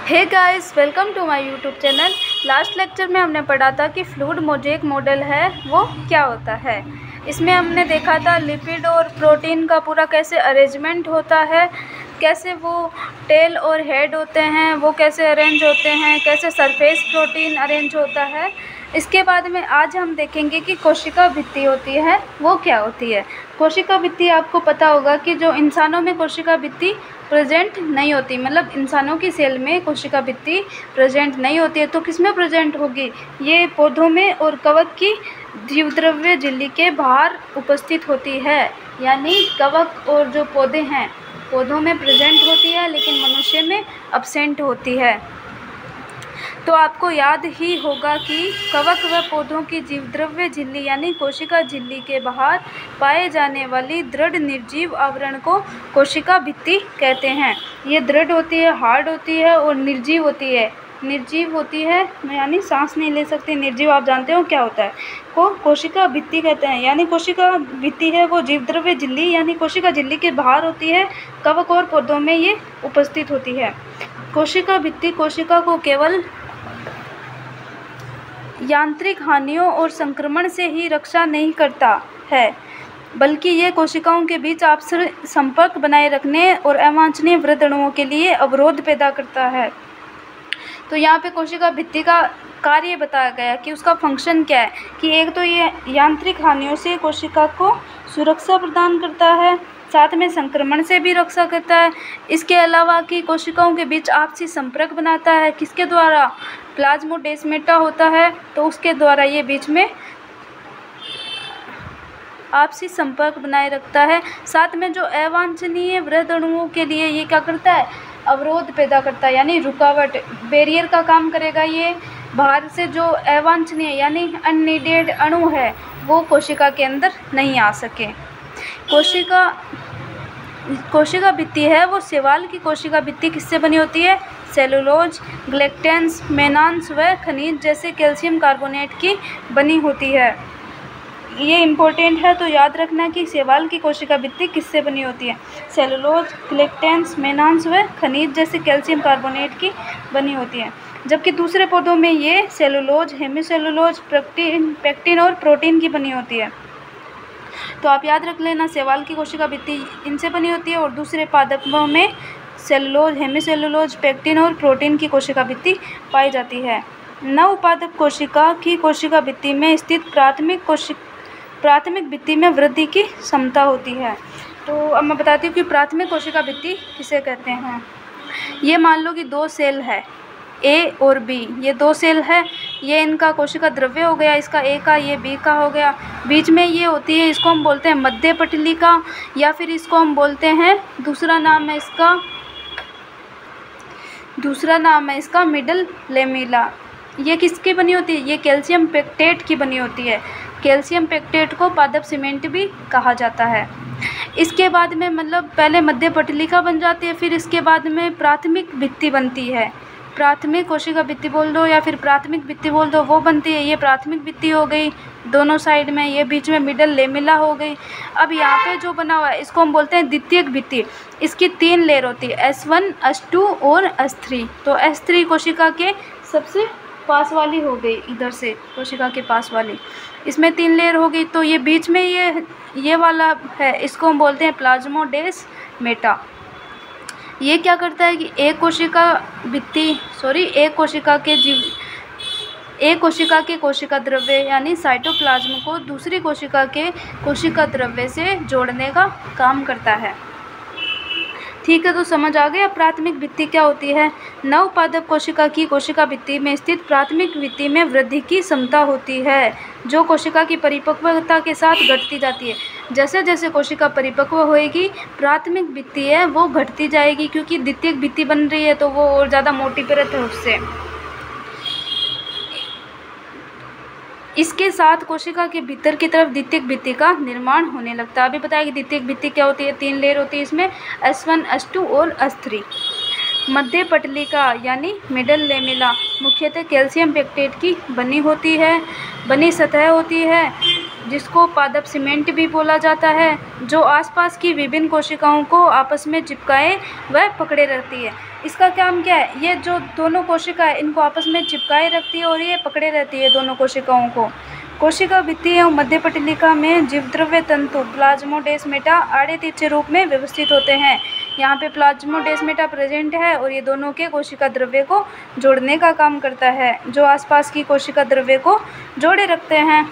Hey guys, welcome to my YouTube channel. Last lecture में हमने पढ़ा था कि फ्लूइड मोज़ेक मॉडल है वो क्या होता है। इसमें हमने देखा था लिपिड और प्रोटीन का पूरा कैसे अरेंजमेंट होता है, कैसे वो टेल और हेड होते हैं वो कैसे अरेंज होते हैं, कैसे सरफेस प्रोटीन अरेंज होता है। इसके बाद में आज हम देखेंगे कि कोशिका भित्ति होती है वो क्या होती है। कोशिका भित्ति आपको पता होगा कि जो इंसानों में कोशिका भित्ति प्रेजेंट नहीं होती, मतलब इंसानों की सेल में कोशिका भित्ति प्रेजेंट नहीं होती है, तो किस में प्रेजेंट होगी? ये पौधों में और कवक की जीवद्रव्य झिल्ली के बाहर उपस्थित होती है। यानी कवक और जो पौधे हैं पौधों में प्रेजेंट होती है लेकिन मनुष्य में अब्सेंट होती है। तो आपको याद ही होगा कि कवक व पौधों की जीवद्रव्य झिल्ली यानी कोशिका झिल्ली के बाहर पाए जाने वाली दृढ़ निर्जीव आवरण को कोशिका भित्ति कहते हैं। ये दृढ़ होती है, हार्ड होती है और निर्जीव होती है। निर्जीव होती है यानी सांस नहीं ले सकती। निर्जीव आप जानते हो क्या होता है, को कोशिका भित्ति कहते हैं। यानी कोशिका भित्ति है वो जीवद्रव्य झिल्ली यानी कोशिका झिल्ली के बाहर होती है, कवक और पौधों में ये उपस्थित होती है। कोशिका भित्ति कोशिका को केवल यांत्रिक हानियों और संक्रमण से ही रक्षा नहीं करता है, बल्कि ये कोशिकाओं के बीच आपसी संपर्क बनाए रखने और अवांछनीय वृद्धि अणुओं के लिए अवरोध पैदा करता है। तो यहाँ पे कोशिका भित्ति का कार्य बताया गया कि उसका फंक्शन क्या है कि एक तो ये यांत्रिक हानियों से कोशिका को सुरक्षा प्रदान करता है, साथ में संक्रमण से भी रक्षा करता है। इसके अलावा कि कोशिकाओं के बीच आपसी संपर्क बनाता है, किसके द्वारा? प्लाज्मोडेस्माटा होता है तो उसके द्वारा ये बीच में आपसी संपर्क बनाए रखता है। साथ में जो अवांछनीय वृद्धि अणुओं के लिए ये क्या करता है? अवरोध पैदा करता है, यानी रुकावट, बैरियर का काम करेगा। ये बाहर से जो अवांछनीय यानी अननीडेड अणु है वो कोशिका के अंदर नहीं आ सके। कोशिका भित्ति है वो शैवाल की कोशिका भित्ति किससे बनी होती है? सेलुलोज, ग्लैक्टेंस, मेनान्स व खनिज जैसे कैल्शियम कार्बोनेट की बनी होती है। ये इम्पोर्टेंट है, तो याद रखना कि शैवाल की कोशिका भित्ति किससे बनी होती है? सेलुलोज, ग्लैक्टेंस, मेनान्स व खनिज जैसे कैल्शियम कार्बोनेट की बनी होती है। जबकि दूसरे पौधों में ये सेलुलोज, हेमीसेलुलोज, पेक्टिन और प्रोटीन की बनी होती है। तो आप याद रख लेना, शैवाल की कोशिका भित्ति इनसे बनी होती है और दूसरे पादपों में सेलुलोज, हेमीसेलुलोज, पेक्टिन और प्रोटीन की कोशिका भित्ति पाई जाती है। नवपादप कोशिका की कोशिका भित्ति में स्थित प्राथमिक भित्ति में वृद्धि की क्षमता होती है। तो अब मैं बताती हूँ कि प्राथमिक कोशिका भित्ति किसे कहते हैं। ये मान लो कि दो सेल है, ए और बी, ये दो सेल है, ये इनका कोशिका द्रव्य हो गया, इसका ए का, ये बी का हो गया। बीच में ये होती है, इसको हम बोलते हैं मध्य पटलिका, या फिर इसको हम बोलते हैं दूसरा नाम है इसका मिडल लेमिला। ये किसकी बनी होती है? ये कैल्शियम पेक्टेट की बनी होती है। कैल्शियम पेक्टेट को पादप सीमेंट भी कहा जाता है। इसके बाद में मतलब पहले मध्य पटलिका बन जाती है, फिर इसके बाद में प्राथमिक भित्ति बनती है। प्राथमिक कोशिका भित्ति बोल दो या फिर प्राथमिक भित्ति बोल दो, वो बनती है। ये प्राथमिक भित्ति हो गई दोनों साइड में, ये बीच में मिडल लेमिला हो गई। अब यहाँ पे जो बना हुआ है इसको हम बोलते हैं द्वितीयक भित्ति। इसकी 3 लेयर होती है, S1, S2 और S3। तो S3 कोशिका के सबसे पास वाली हो गई, इधर से कोशिका के पास वाली, इसमें 3 लेयर हो गई। तो ये बीच में ये वाला है, इसको हम बोलते हैं प्लाज्मोडेस्माटा। ये क्या करता है कि एक कोशिका के कोशिका द्रव्य यानी साइटोप्लाज्म को दूसरी कोशिका के कोशिका द्रव्य से जोड़ने का काम करता है। ठीक है, तो समझ आ गया प्राथमिक भित्ति क्या होती है। नवपादप कोशिका की कोशिका भित्ति में स्थित प्राथमिक भित्ति में वृद्धि की क्षमता होती है, जो कोशिका की परिपक्वता के साथ घटती जाती है। जैसे जैसे कोशिका परिपक्व होएगी प्राथमिक भित्ति है वो घटती जाएगी, क्योंकि द्वितीयक भित्ति बन रही है तो वो और ज़्यादा मोटी परत है उससे। इसके साथ कोशिका के भीतर की तरफ द्वितीयक भित्ति का निर्माण होने लगता है। अभी बताया कि द्वितीयक भित्ति क्या होती है, 3 लेयर होती है इसमें, S1, S2 और S3। मध्य पटलिका यानी मिडल लेमिला मुख्यतः कैल्शियम पेक्टेट की बनी सतह होती है। जिसको पादप सीमेंट भी बोला जाता है, जो आसपास की विभिन्न कोशिकाओं को आपस में चिपकाए व पकड़े रहती है। इसका काम क्या है? ये जो दोनों कोशिका है इनको आपस में चिपकाए रखती है और ये पकड़े रहती है दोनों कोशिकाओं को। कोशिका भित्ति एवं मध्य पटलिका में जीवद्रव्य तंतु प्लाज्मोडेस्माटा आड़े तिरछे रूप में व्यवस्थित होते हैं। यहाँ पे प्लाज्मोडेस्माटा प्रेजेंट है और ये दोनों के कोशिका द्रव्य को जोड़ने का काम करता है, जो आसपास की कोशिका द्रव्य को जोड़े रखते हैं।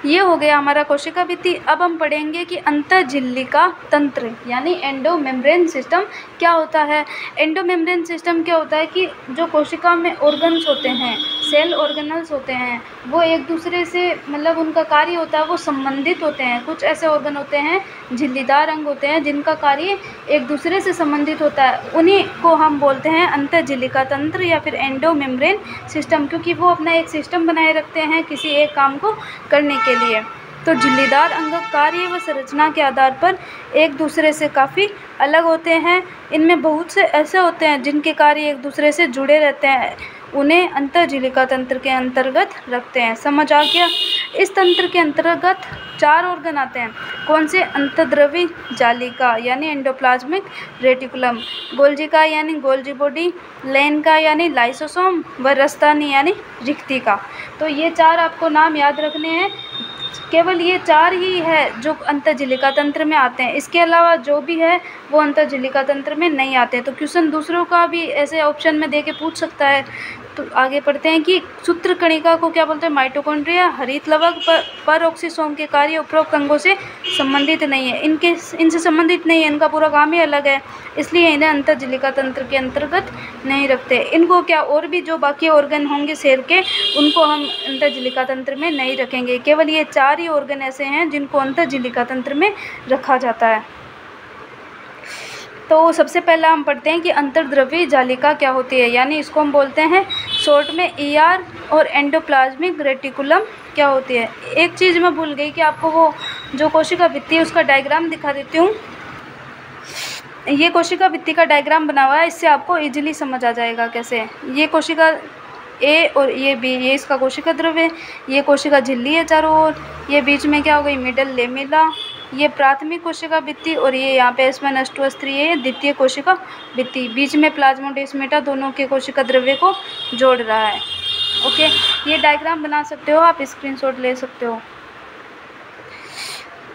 ये हो गया हमारा कोशिका भित्ति। अब हम पढ़ेंगे कि अंतःझिल्लिका तंत्र यानी एंडोमेम्ब्रेन सिस्टम क्या होता है। एंडोमेम्ब्रेन सिस्टम क्या होता है कि जो कोशिका में ऑर्गन्स होते हैं, सेल ऑर्गेनल्स होते हैं, वो एक दूसरे से मतलब उनका कार्य होता है वो संबंधित होते हैं। कुछ ऐसे ऑर्गन होते हैं, झिल्लीदार अंग होते हैं जिनका कार्य एक दूसरे से संबंधित होता है, उन्हीं को हम बोलते हैं अंतःझिल्लिका तंत्र या फिर एंडोमेम्ब्रेन सिस्टम, क्योंकि वो अपना एक सिस्टम बनाए रखते हैं किसी एक काम को करने के लिए। तो झिल्लीदार अंग कार्य व संरचना के आधार पर एक दूसरे से काफ़ी अलग होते हैं। इनमें बहुत से ऐसे होते हैं जिनके कार्य एक दूसरे से जुड़े रहते हैं, उन्हें अंतःझिल्लिका तंत्र के अंतर्गत रखते हैं। समझ आ गया? इस तंत्र के अंतर्गत 4 ऑर्गन आते हैं। कौन से? अंतर्द्रवी जालिका यानी एंडोप्लाज्मिक रेटिकुलम, गोल्जिका यानी गोल्जी बॉडी, लेनिका यानी लाइसोसोम व रस्तानी यानी रिक्तिका। तो ये 4 आपको नाम याद रखने हैं। केवल ये 4 ही है जो अंतःझिल्लिका तंत्र में आते हैं, इसके अलावा जो भी है वो अंतःझिल्लिका तंत्र में नहीं आते हैं। तो क्वेश्चन दूसरों का भी ऐसे ऑप्शन में दे के पूछ सकता है। तो आगे पढ़ते हैं कि सूत्रकणिका को क्या बोलते हैं? माइटोकॉन्ड्रिया। हरित लवक परऑक्सीसोम के कार्य उपरोक्त अंगों से संबंधित नहीं है, इनसे संबंधित नहीं है, इनका पूरा काम ही अलग है, इसलिए इन्हें अंतःझिल्लिका तंत्र के अंतर्गत नहीं रखते। इनको क्या और भी जो बाकी ऑर्गन होंगे शरीर के, उनको हम अंतःझिल्लिका तंत्र में नहीं रखेंगे। केवल ये 4 ही ऑर्गन ऐसे हैं जिनको अंतःझिल्लिका तंत्र में रखा जाता है। तो सबसे पहला हम पढ़ते हैं कि अंतर्द्रव्यी जालिका क्या होती है, यानी इसको हम बोलते हैं शॉर्ट में ER। और एंडोप्लाज्मिक रेटिकुलम क्या होती है। एक चीज़ मैं भूल गई कि आपको वो जो कोशिका भित्ति है उसका डायग्राम दिखा देती हूँ। ये कोशिका भित्ति का डायग्राम बना हुआ है, इससे आपको इजीली समझ आ जाएगा कैसे। ये कोशिका A और ये B, ये इसका कोशिका द्रव्य, ये कोशिका झिल्ली है चारों ओर, ये बीच में क्या हो गई मिडल लेमिला, ये प्राथमिक कोशिका भित्ति और ये यहाँ पे S1 S2 S3 ये द्वितीय कोशिका भित्ति, बीच में प्लाज्मोडेस्माटा दोनों के कोशिका द्रव्य को जोड़ रहा है। ओके, ये डायग्राम बना सकते हो आप, स्क्रीनशॉट ले सकते हो।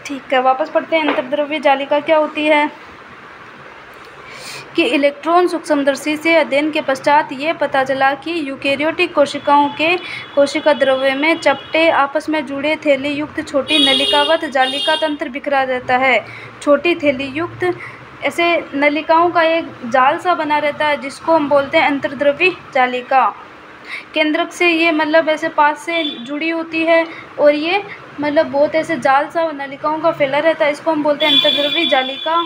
ठीक है, वापस पढ़ते हैं अंतर्द्रव्य जालिका क्या होती है। कि इलेक्ट्रॉन सूक्ष्मदर्शी से अध्ययन के पश्चात ये पता चला कि यूकेरियोटिक कोशिकाओं के कोशिका द्रव्य में चपटे आपस में जुड़े थैली युक्त छोटी नलिकावत जालिका तंत्र बिखरा रहता है। छोटी थैली युक्त ऐसे नलिकाओं का एक जाल सा बना रहता है जिसको हम बोलते हैं अंतर्द्रव्यी जालिका। केंद्रक से ये मतलब ऐसे पास से जुड़ी होती है और ये मतलब बहुत ऐसे जाल सा नलिकाओं का फैला रहता है, इसको हम बोलते हैं अंतर्द्रव्यी जालिका।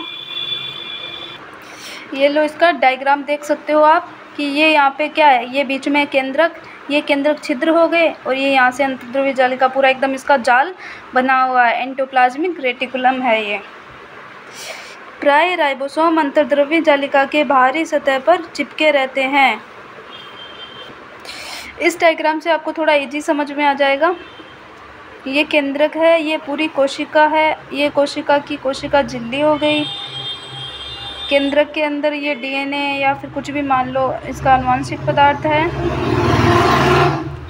ये लो, इसका डायग्राम देख सकते हो आप कि ये यहाँ पे क्या है, ये बीच में केंद्रक, ये केंद्रक छिद्र हो गए और ये यहाँ से अंतर्द्रव्यी जालिका पूरा एकदम इसका जाल बना हुआ है। एंडोप्लाज्मिक रेटिकुलम है ये। प्राय राइबोसोम अंतर्द्रव्यी जालिका के बाहरी सतह पर चिपके रहते हैं। इस डायग्राम से आपको थोड़ा इजी समझ में आ जाएगा। ये केंद्रक है, ये पूरी कोशिका है, ये कोशिका की कोशिका झिल्ली हो गई। केंद्रक के अंदर ये DNA या फिर कुछ भी मान लो इसका आनुवंशिक पदार्थ है।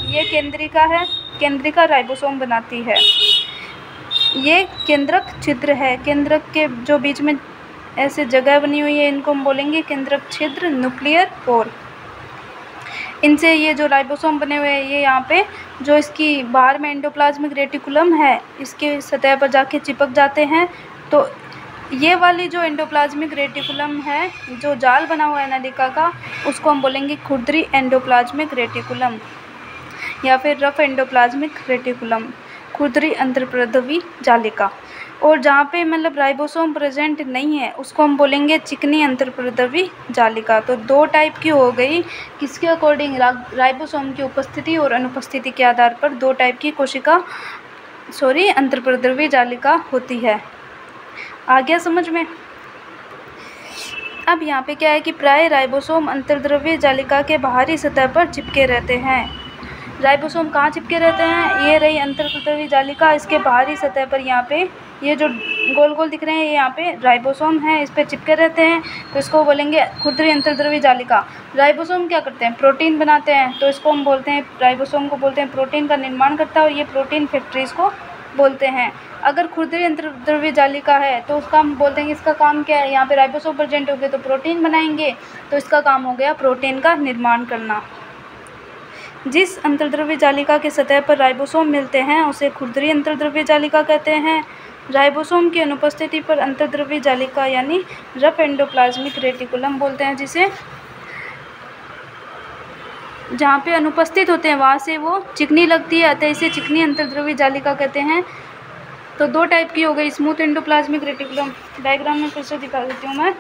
ये केंद्रिका है, केंद्रिका राइबोसोम बनाती है। ये केंद्रक छिद्र है, केंद्रक के जो बीच में ऐसे जगह बनी हुई है इनको हम बोलेंगे केंद्रक छिद्र, न्यूक्लियर पोर। इनसे ये जो राइबोसोम बने हुए हैं ये यहाँ पे जो इसकी बाहर में एंडोप्लाज्मिक रेटिकुलम है इसके सतह पर जाके चिपक जाते हैं। तो ये वाली जो एंडोप्लाज्मिक रेटिकुलम है, जो जाल बना हुआ है नलिका का, उसको हम बोलेंगे खुरदरी एंडोप्लाज्मिक रेटिकुलम या फिर रफ एंडोप्लाज्मिक रेटिकुलम, खुरदरी अंतर्द्रव्यी जालिका। और जहाँ पे मतलब राइबोसोम प्रेजेंट नहीं है उसको हम बोलेंगे चिकनी अंतर्द्रव्यी जालिका। तो 2 टाइप की हो गई, किसके अकॉर्डिंग? राइबोसोम की उपस्थिति और अनुपस्थिति के आधार पर 2 टाइप की अंतर्द्रव्यी जालिका होती है। आ गया समझ में? अब यहाँ पे क्या है कि प्राय राइबोसोम अंतर्द्रव्यी जालिका के बाहरी सतह पर चिपके रहते हैं। राइबोसोम कहाँ चिपके रहते हैं? ये रही अंतर्द्रव्य जालिका, इसके बाहरी सतह पर यहाँ पे ये जो गोल गोल दिख रहे हैं ये यहाँ पे राइबोसोम है, इस पे चिपके रहते हैं, तो इसको बोलेंगे खुरदरी अंतर्द्रव्य जालिका। राइबोसोम क्या करते हैं? प्रोटीन बनाते हैं, तो इसको हम बोलते हैं, राइबोसोम को बोलते हैं प्रोटीन का निर्माण करता है, और ये प्रोटीन फैक्ट्रीज को बोलते हैं। अगर खुरदरी अंतर्द्रव्य जालिका है तो उसका हम बोलते हैं इसका काम क्या है? यहाँ पे राइबोसोम प्रेजेंट हो गए तो प्रोटीन बनाएंगे, तो इसका काम हो गया प्रोटीन का निर्माण करना। जिस अंतर्द्रव्य जालिका के सतह पर राइबोसोम मिलते हैं उसे खुरदरी अंतर्द्रव्य जालिका कहते हैं। राइबोसोम की अनुपस्थिति पर अंतर्द्रव्य जालिका यानी रफ एंडोप्लाज्मिक रेटिकुलम बोलते हैं जिसे। जहाँ पे अनुपस्थित होते हैं वहाँ से वो चिकनी लगती है, अतः इसे चिकनी अंतर्द्रव्य जालिका कहते हैं। तो दो टाइप की हो गई, स्मूथ एंडोप्लाज्मिक रेटिकुलम। डायग्राम में फिर से दिखा देती हूँ मैं।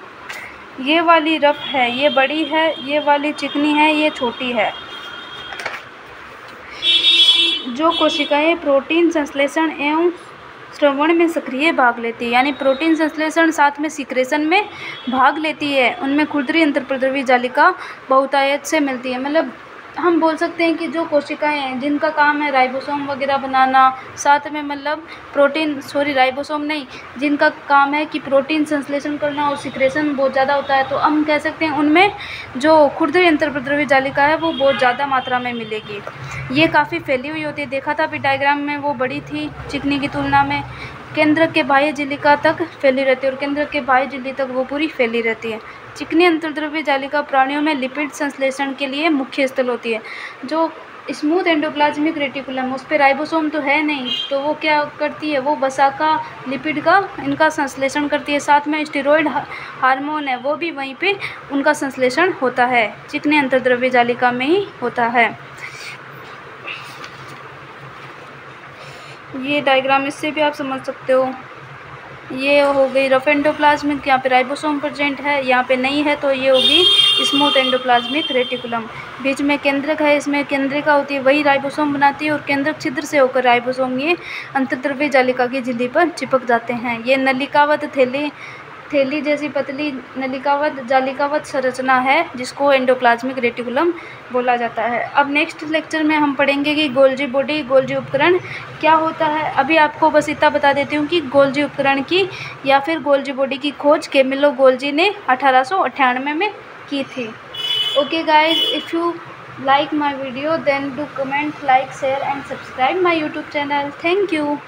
ये वाली रफ है, ये बड़ी है, ये वाली चिकनी है, ये छोटी है। जो कोशिकाएं प्रोटीन संश्लेषण एवं स्रवण में सक्रिय भाग लेती है, यानी प्रोटीन संश्लेषण साथ में सिक्रेशन में भाग लेती है, उनमें खुरदरी अंतर्द्रव्य जालिका बहुतायत से मिलती है। मतलब हम बोल सकते हैं कि जो कोशिकाएं हैं जिनका काम है राइबोसोम वगैरह बनाना, साथ में मतलब राइबोसोम नहीं, जिनका काम है कि प्रोटीन संश्लेषण करना और सिक्रेशन बहुत ज़्यादा होता है, तो हम कह सकते हैं उनमें जो खुरदरी अंतर्द्रव्य जालिका है वो बहुत ज़्यादा मात्रा में मिलेगी। ये काफ़ी फैली हुई होती है, देखा था अभी डायग्राम में, वो बड़ी थी चिकनी की तुलना में। केंद्र के बाह्य झिल्लिका तक फैली रहती है और केंद्र के बाह्य झिल्ली तक वो पूरी फैली रहती है। चिकनी अंतर्द्रव्य जालिका प्राणियों में लिपिड संश्लेषण के लिए मुख्य स्थल होती है। जो स्मूथ एंडोप्लाज्मिक रेटिकुलम, उस पर राइबोसोम तो है नहीं, तो वो क्या करती है, वो वसा लिपिड का इनका संश्लेषण करती है। साथ में स्टेरॉयड हार्मोन है, वो भी वहीं पे उनका संश्लेषण होता है, चिकनी अंतर्द्रव्य जालिका में ही होता है। ये डायग्राम इससे भी आप समझ सकते हो। ये हो गई रफ एंडोप्लाज्मिक, यहाँ पे राइबोसोम प्रेजेंट है, यहाँ पे नहीं है, तो ये होगी स्मूथ एंडोप्लाज्मिक रेटिकुलम। बीच में केंद्रक है, इसमें केंद्रिका होती है, वही राइबोसोम बनाती है, और केंद्रक छिद्र से होकर राइबोसोम ये अंतर्द्रव्य जालिका की झिल्ली पर चिपक जाते हैं। ये नलिकावत थैली जैसी पतली नलिकावत जालिकावत संरचना है जिसको एंडोप्लाज्मिक रेटिकुलम बोला जाता है। अब नेक्स्ट लेक्चर में हम पढ़ेंगे कि गोल्जी बॉडी, गोल्जी उपकरण क्या होता है। अभी आपको बस इतना बता देती हूँ कि गोल्जी उपकरण की या फिर गोल्जी बॉडी की खोज कैमिलो गोल्जी ने 1898 में की थी। Okay guys, if you like my video then do comment, like, share and subscribe my YouTube channel. Thank you.